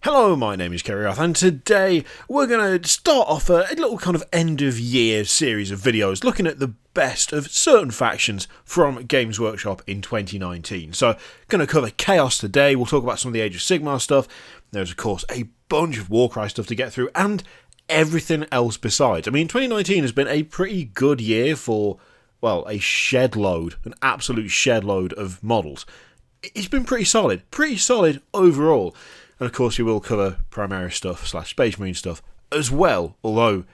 Hello, my name is Kerry Arth, and today we're going to start off a little kind of end-of-year series of videos looking at the best of certain factions from Games Workshop in 2019. So, going to cover Chaos today, we'll talk about some of the Age of Sigmar stuff, there's of course a bunch of Warcry stuff to get through, and everything else besides. I mean, 2019 has been a pretty good year for, well, an absolute shed load of models. It's been pretty solid overall. And of course, we will cover Primaris stuff / Space Marine stuff as well. Although,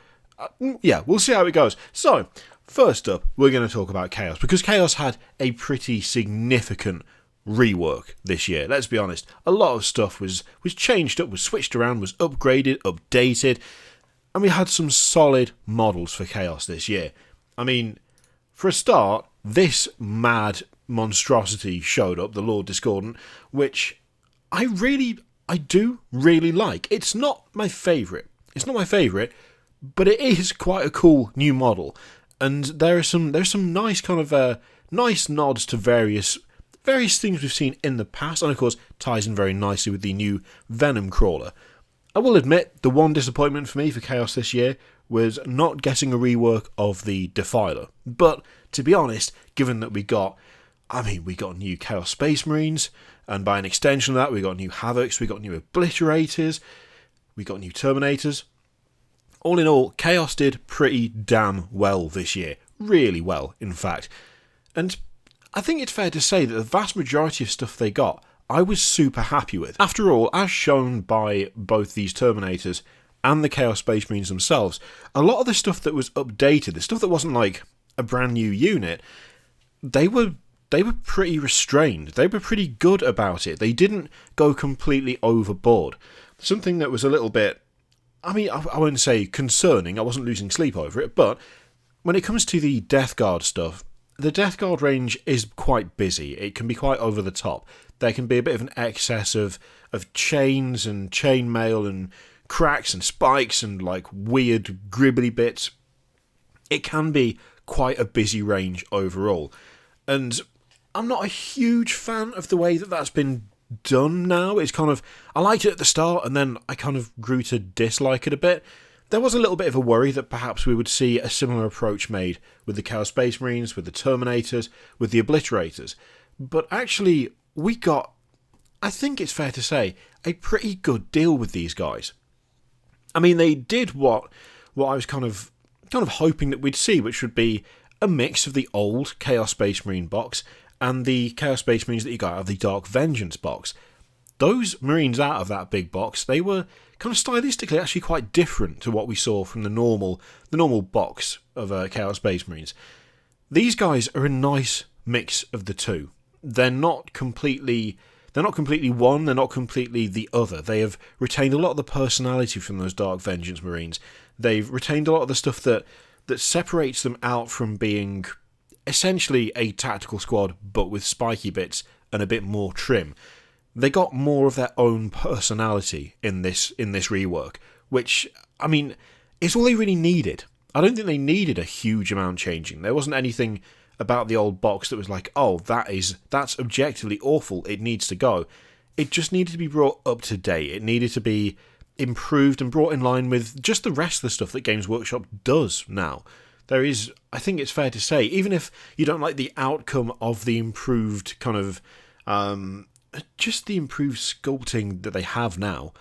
we'll see how it goes. So, first up, we're going to talk about Chaos, because Chaos had a pretty significant rework this year. Let's be honest, a lot of stuff was changed up, was switched around, was upgraded, updated, and we had some solid models for Chaos this year. I mean, for a start, this mad monstrosity showed up, the Lord Discordant, which I do really like. It's not my favourite, but it is quite a cool new model, and there's some nice kind of nice nods to various things we've seen in the past, and of course ties in very nicely with the new Venom Crawler. I will admit, the one disappointment for me for Chaos this year was not getting a rework of the Defiler, but to be honest, given that we got new Chaos Space Marines, and by an extension of that, we got new Havocs, we got new Obliterators, we got new Terminators. All in all, Chaos did pretty damn well this year. Really well, in fact. And I think it's fair to say that the vast majority of stuff they got, I was super happy with. After all, as shown by both these Terminators and the Chaos Space Marines themselves, a lot of the stuff that was updated, the stuff that wasn't like a brand new unit, they were pretty restrained. They were pretty good about it. They didn't go completely overboard. Something that was a little bit, I wouldn't say concerning, I wasn't losing sleep over it, but when it comes to the Death Guard stuff, the Death Guard range is quite busy. It can be quite over the top. There can be a bit of an excess of chains and chainmail and cracks and spikes and like weird gribbly bits. It can be quite a busy range overall. And I'm not a huge fan of the way that that's been done now. It's kind of, I liked it at the start, and then I kind of grew to dislike it a bit. There was a little bit of a worry that perhaps we would see a similar approach made with the Chaos Space Marines, with the Terminators, with the Obliterators. But actually, we got, I think it's fair to say, a pretty good deal with these guys. I mean, they did what I was kind of hoping that we'd see, which would be a mix of the old Chaos Space Marine box and the Chaos Space Marines that you got out of the Dark Vengeance box. Those Marines out of that big box, they were kind of stylistically actually quite different to what we saw from the normal box of Chaos Space Marines. These guys are a nice mix of the two. They're not completely one, they're not completely the other. They have retained a lot of the personality from those Dark Vengeance Marines. They've retained a lot of the stuff that separates them out from being essentially a tactical squad, but with spiky bits and a bit more trim. They got more of their own personality in this rework, which, I mean, it's all they really needed. I don't think they needed a huge amount changing. There wasn't anything about the old box that was like, oh, that's objectively awful, it needs to go. It just needed to be brought up to date. It needed to be improved and brought in line with just the rest of the stuff that Games Workshop does now. There is, I think it's fair to say, even if you don't like the outcome of the improved kind of, just the improved sculpting that they have now,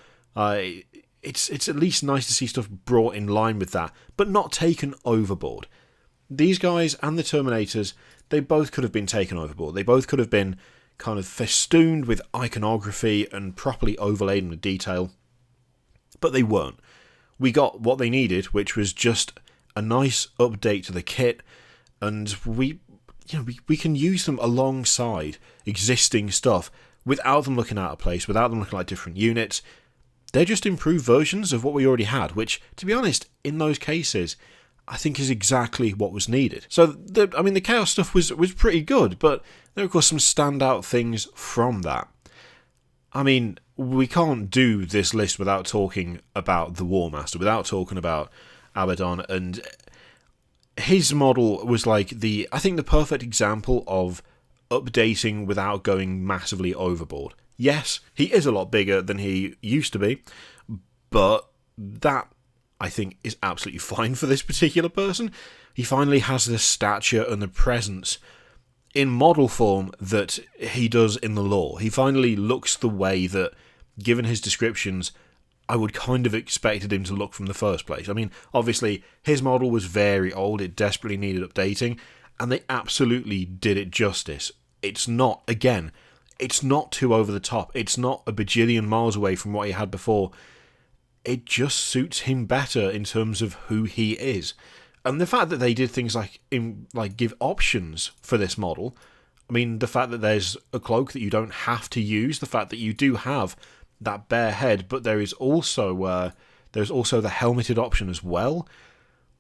it's at least nice to see stuff brought in line with that, but not taken overboard. These guys and the Terminators, they both could have been taken overboard. They both could have been kind of festooned with iconography and properly overlaid with detail, but they weren't. We got what they needed, which was just a nice update to the kit, and we can use them alongside existing stuff without them looking out of place, without them looking like different units. They're just improved versions of what we already had, which, to be honest, in those cases, I think is exactly what was needed. So, the Chaos stuff was pretty good, but there are, of course, some standout things from that. I mean, we can't do this list without talking about the War Master, without talking about Abaddon, and his model was like I think the perfect example of updating without going massively overboard. Yes, he is a lot bigger than he used to be, but that, I think, is absolutely fine for this particular person. He finally has the stature and the presence in model form that he does in the lore. He finally looks the way that, given his descriptions, I would kind of expected him to look from the first place. I mean, obviously, his model was very old, it desperately needed updating, and they absolutely did it justice. It's not, again, it's not too over the top. It's not a bajillion miles away from what he had before. It just suits him better in terms of who he is. And the fact that they did things like give options for this model, I mean, the fact that there's a cloak that you don't have to use, the fact that you do have that bare head, but there is also the helmeted option as well.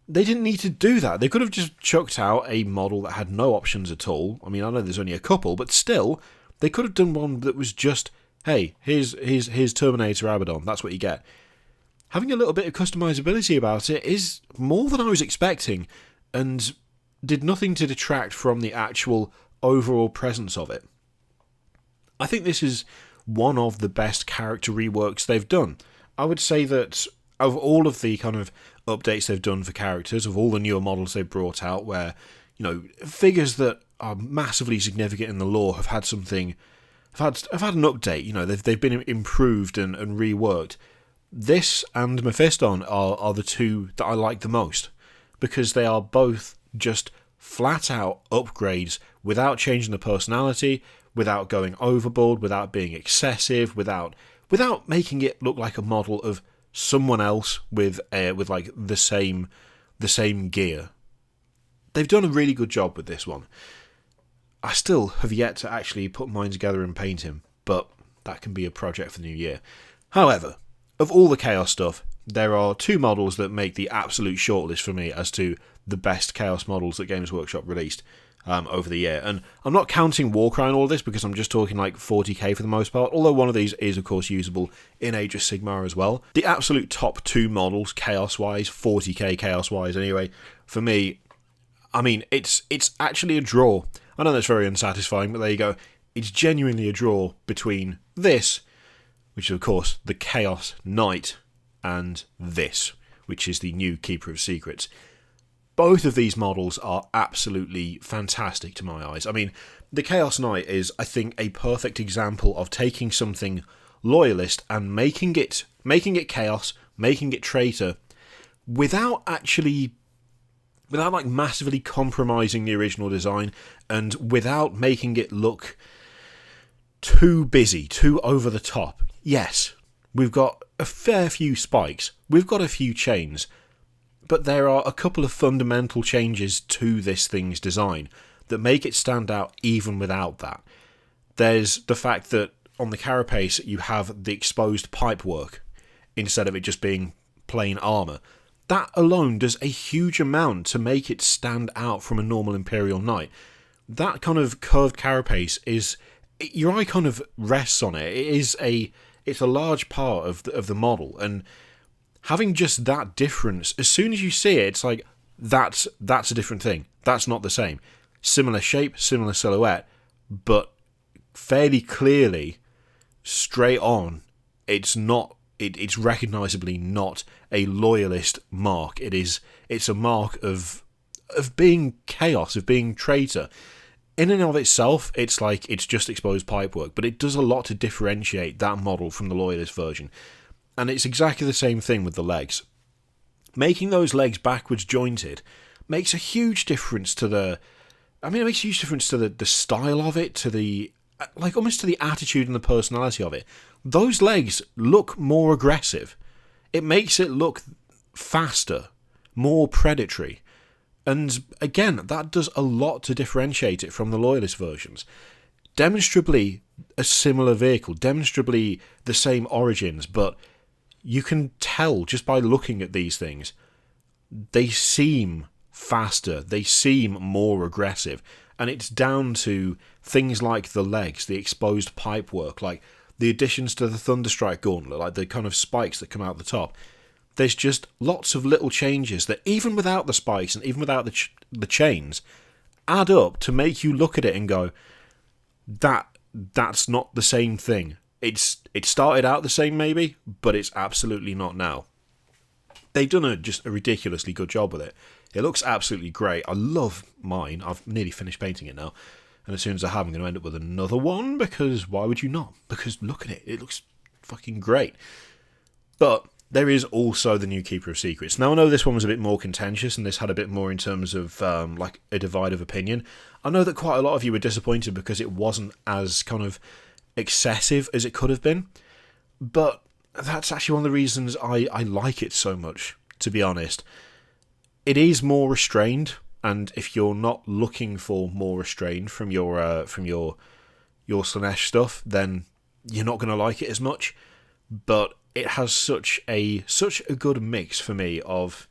They didn't need to do that. They could have just chucked out a model that had no options at all. I mean, I know there's only a couple, but still, they could have done one that was just, hey, here's Terminator Abaddon, that's what you get. Having a little bit of customizability about it is more than I was expecting, and did nothing to detract from the actual overall presence of it. I think this is one of the best character reworks they've done. I would say that of all of the kind of updates they've done for characters, of all the newer models they've brought out, where, you know, figures that are massively significant in the lore have had something, have had an update. You know, they've been improved and reworked. This and Mephiston are the two that I like the most, because they are both just flat out upgrades without changing the personality, without going overboard, without being excessive, without making it look like a model of someone else with like the same gear. They've done a really good job with this one. I still have yet to actually put mine together and paint him, but that can be a project for the new year. However, of all the Chaos stuff, there are two models that make the absolute shortlist for me as to the best Chaos models that Games Workshop released over the year. And I'm not counting Warcry and all this, because I'm just talking like 40k for the most part, although one of these is of course usable in Age of Sigmar as well. The absolute top two models, Chaos-wise, 40k Chaos-wise anyway, for me, I mean, it's actually a draw. I know that's very unsatisfying, but there you go. It's genuinely a draw between this, which is of course the Chaos Knight, and this, which is the new Keeper of Secrets. Both of these models are absolutely fantastic to my eyes. I mean, the Chaos Knight is, I think, a perfect example of taking something loyalist and making it chaos, making it traitor, without like massively compromising the original design, and without making it look too busy, too over the top. Yes, we've got a fair few spikes, we've got a few chains, but there are a couple of fundamental changes to this thing's design that make it stand out even without that. There's the fact that on the carapace you have the exposed pipework instead of it just being plain armour. That alone does a huge amount to make it stand out from a normal Imperial Knight. That kind of curved carapace is, your eye kind of rests on it. It's a large part of the model, and having just that difference, as soon as you see it, it's like, that's a different thing. That's not the same. Similar shape, similar silhouette, but fairly clearly, straight on, it's recognisably not a loyalist mark. It's a mark of being chaos, of being traitor. In and of itself, it's like it's just exposed pipework, but it does a lot to differentiate that model from the loyalist version. And it's exactly the same thing with the legs. Making those legs backwards jointed makes a huge difference to the style of it, to the, like, almost to the attitude and the personality of it. Those legs look more aggressive. It makes it look faster, more predatory. And again, that does a lot to differentiate it from the loyalist versions. Demonstrably a similar vehicle, demonstrably the same origins, but you can tell just by looking at these things, they seem faster, they seem more aggressive, and it's down to things like the legs, the exposed pipework, like the additions to the Thunderstrike gauntlet, like the kind of spikes that come out the top. There's just lots of little changes that, even without the spikes and even without the chains, add up to make you look at it and go, that's not the same thing. it started out the same maybe, but it's absolutely not now. They've done just a ridiculously good job with it. It looks absolutely great. I love mine. I've nearly finished painting it now. And as soon as I have, I'm going to end up with another one, because why would you not? Because look at it. It looks fucking great. But there is also the new Keeper of Secrets. Now, I know this one was a bit more contentious, and this had a bit more in terms of like a divide of opinion. I know that quite a lot of you were disappointed because it wasn't as kind of excessive as it could have been. But that's actually one of the reasons I like it so much, to be honest. It is more restrained, and if you're not looking for more restrained from your Slaanesh stuff, then you're not going to like it as much. But it has such a good mix for me of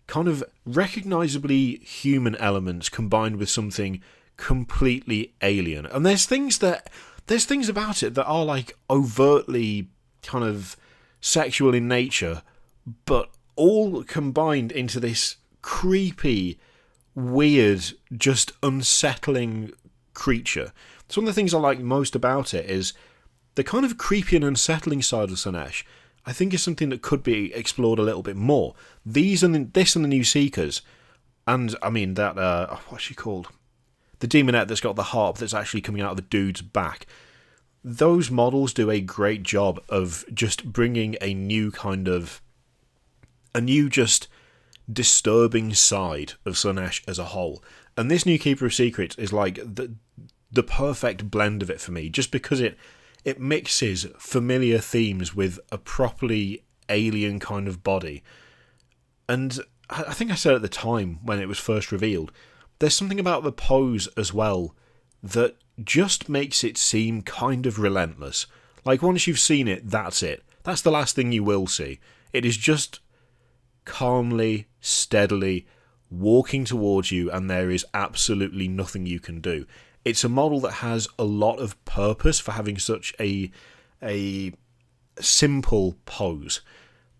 kind of recognisably human elements combined with something completely alien. And there's things about it that are like overtly kind of sexual in nature, but all combined into this creepy, weird, just unsettling creature. It's one of the things I like most about it is the kind of creepy and unsettling side of Slaanesh. I think is something that could be explored a little bit more. This and the New Seekers, and I mean that what's she called? The demonette that's got the harp that's actually coming out of the dude's back. Those models do a great job of just bringing a new just disturbing side of Slaanesh as a whole. And this new Keeper of Secrets is like the perfect blend of it for me, just because it mixes familiar themes with a properly alien kind of body. And I think I said at the time when it was first revealed, there's something about the pose as well that just makes it seem kind of relentless. Like, once you've seen it, that's it. That's the last thing you will see. It is just calmly, steadily walking towards you, and there is absolutely nothing you can do. It's a model that has a lot of purpose for having such a simple pose,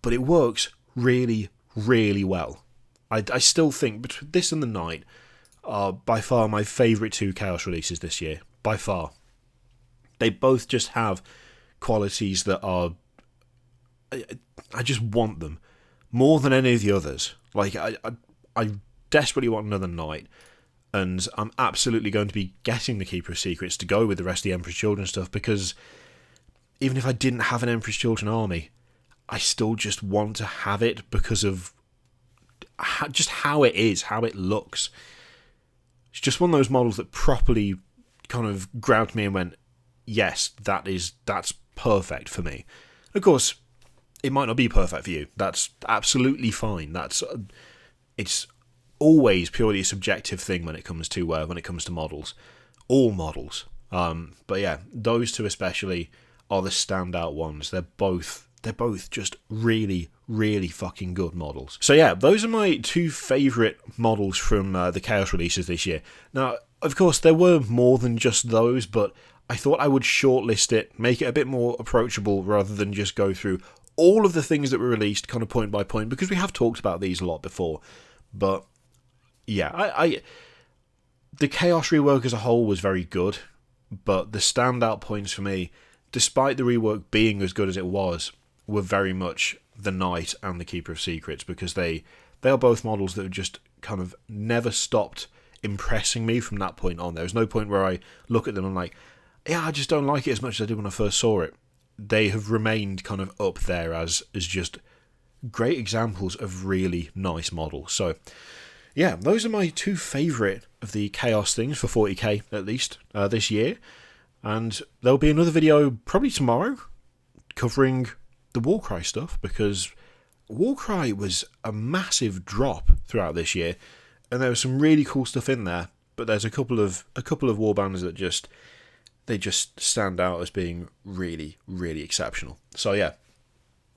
but it works really, really well. I still think between this and the Knight are by far my favourite two Chaos releases this year. By far. They both just have qualities that are... I just want them. More than any of the others. Like, I desperately want another Knight. And I'm absolutely going to be getting the Keeper of Secrets to go with the rest of the Emperor's Children stuff, because even if I didn't have an Emperor's Children army, I still just want to have it because of just how it is, how it looks. It's just one of those models that properly kind of grabbed me and went, yes, that's perfect for me. Of course, it might not be perfect for you. That's absolutely fine. It's always purely a subjective thing when it comes to models, all models. But yeah, those two especially are the standout ones. They're both just really, really fucking good models. So yeah, those are my two favourite models from the Chaos releases this year. Now, of course, there were more than just those, but I thought I would shortlist it, make it a bit more approachable rather than just go through all of the things that were released kind of point by point, because we have talked about these a lot before. But yeah, the Chaos rework as a whole was very good, but the standout points for me, despite the rework being as good as it was, were very much the Knight and the Keeper of Secrets, because they are both models that have just kind of never stopped impressing me from that point on. There was no point where I look at them and I'm like, yeah, I just don't like it as much as I did when I first saw it. They have remained kind of up there as just great examples of really nice models. So yeah, those are my two favourite of the Chaos things for 40k at least this year. And there'll be another video probably tomorrow covering the Warcry stuff, because Warcry was a massive drop throughout this year, and there was some really cool stuff in there, but there's a couple of warbands that just stand out as being really, really exceptional. So yeah,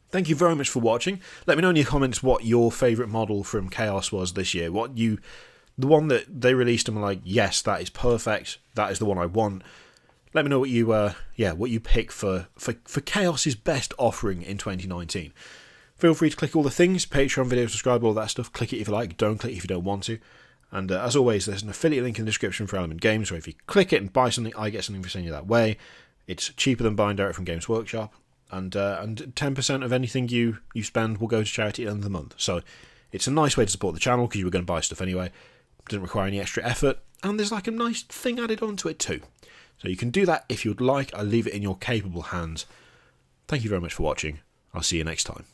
thank you very much for watching. Let me know in your comments what your favourite model from Chaos was this year. The one that they released and were like, yes, that is perfect, that is the one I want. Let me know what you pick for Chaos's best offering in 2019. Feel free to click all the things, Patreon video, subscribe, all that stuff. Click it if you like, don't click it if you don't want to. And as always, there's an affiliate link in the description for Element Games, where if you click it and buy something, I get something for sending you that way. It's cheaper than buying direct from Games Workshop, and 10% of anything you spend will go to charity at the end of the month. So it's a nice way to support the channel because you were going to buy stuff anyway. It doesn't require any extra effort, and there's like a nice thing added onto it too. So you can do that if you'd like. I'll leave it in your capable hands. Thank you very much for watching. I'll see you next time.